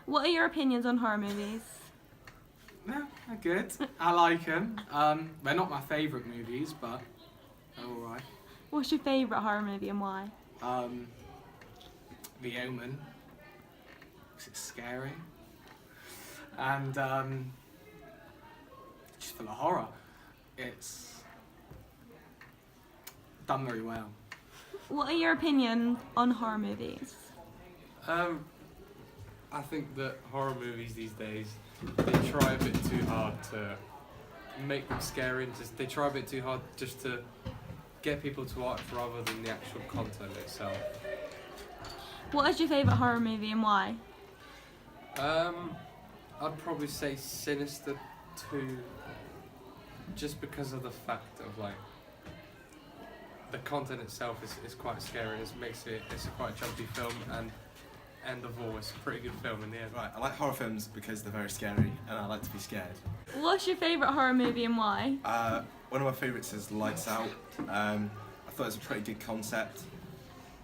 What are your opinions on horror movies? Yeah, they're good. I like them. They're not my favourite movies, but they're alright. What's your favourite horror movie and why? The Omen, 'cause it's scary. And just full of horror. It's done very well. What are your opinions on horror movies? I think that horror movies these days, they try a bit too hard to make them scary, and they try a bit too hard just to get people to watch rather than the actual content itself. What is your favourite horror movie and why? I'd probably say Sinister 2, just because of the fact of like the content itself is quite scary. It's a quite jumpy film, and end of all, it's a pretty good film in the end. Right, I like horror films because they're very scary and I like to be scared. What's your favourite horror movie and why? One of my favourites is Lights Out. I thought it was a pretty good concept.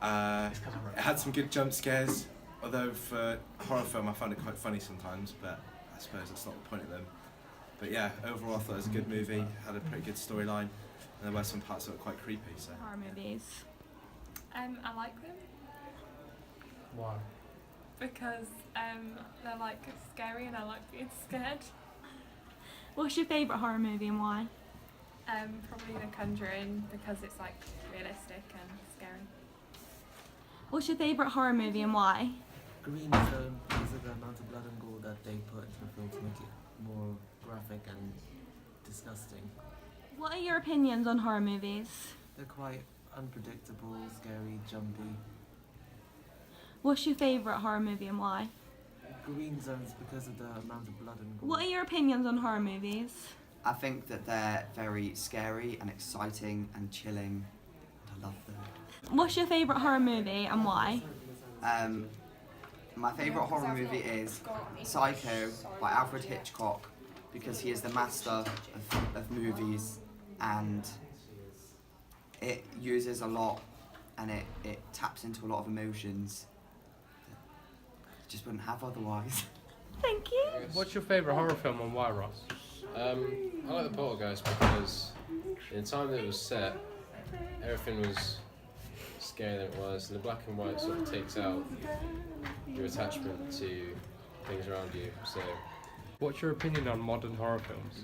It had some good jump scares, although for a horror film I found it quite funny sometimes, but I suppose that's not the point of them. But yeah, overall I thought it was a good movie, had a pretty good storyline, and there were some parts that were quite creepy. So Horror movies. I like them Why? because they're like scary and I like being scared. What's your favourite horror movie and why? Probably The Conjuring because it's like realistic and scary. What's your favourite horror movie and why? Green Zone because of the amount of blood and gore that they put into the film to make it more graphic and disgusting. What are your opinions on horror movies? They're quite unpredictable, scary, jumpy. What's your favourite horror movie and why? Green Zone's because of the amount of blood and gore. What are your opinions on horror movies? I think that they're very scary and exciting and chilling. I love them. What's your favourite horror movie and why? My favourite horror movie is Psycho by Alfred Hitchcock because he is the master of movies, and it uses a lot and it taps into a lot of emotions that you just wouldn't have otherwise. Thank you. What's your favourite horror film and why, Ross? I like the Poltergeist because in the time that it was set, everything was scarier than it was, and the black and white sort of takes out your attachment to things around you. So, What's your opinion on modern horror films?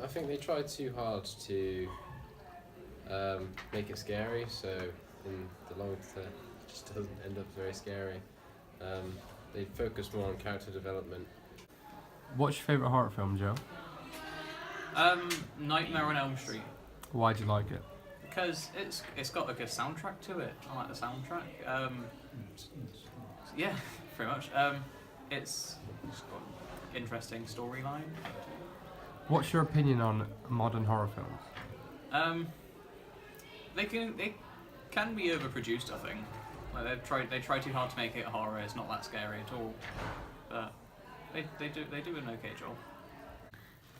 I think they try too hard to make it scary. So, in the long term, it just doesn't end up very scary. They focus more on character development. What's your favourite horror film, Joe? Nightmare on Elm Street. Why do you like it? Because it's got a good soundtrack to it. I like the soundtrack. Yeah, pretty much. It's got an interesting storyline. What's your opinion on modern horror films? They can be overproduced. I think. Like they try too hard to make it horror. It's not that scary at all. But they do an okay job.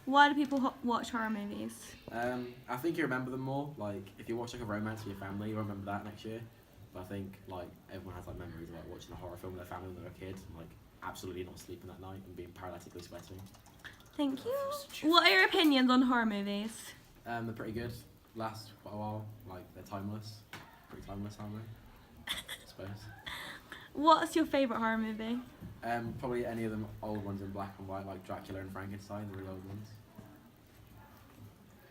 Why do people watch horror movies? I think you remember them more. Like, if you watch like a romance with your family, you'll remember that next year. But I think like everyone has like memories of like watching a horror film with their family when they were a kid, and like absolutely not sleeping that night and being paralytically sweating. Thank you. What are your opinions on horror movies? They're pretty good. Last quite a while. Like they're timeless. Pretty timeless, aren't they? I suppose. What's your favourite horror movie? Probably any of them old ones in black and white, like Dracula and Frankenstein, the real old ones.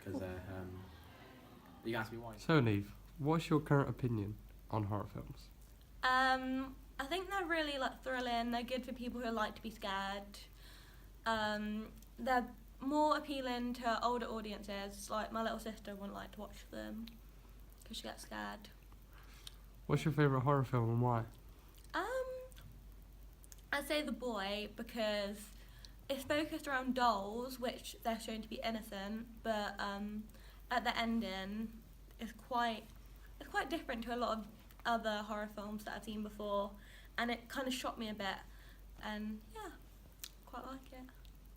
Because you can ask me why. So, Neve, what's your current opinion on horror films? I think they're really like thrilling. They're good for people who like to be scared. They're more appealing to older audiences. Like my little sister wouldn't like to watch them because she gets scared. What's your favourite horror film and why? I'd say The Boy because it's focused around dolls, which they're shown to be innocent, but at the ending, it's quite different to a lot of other horror films that I've seen before, and it kind of shocked me a bit, and yeah, quite like it.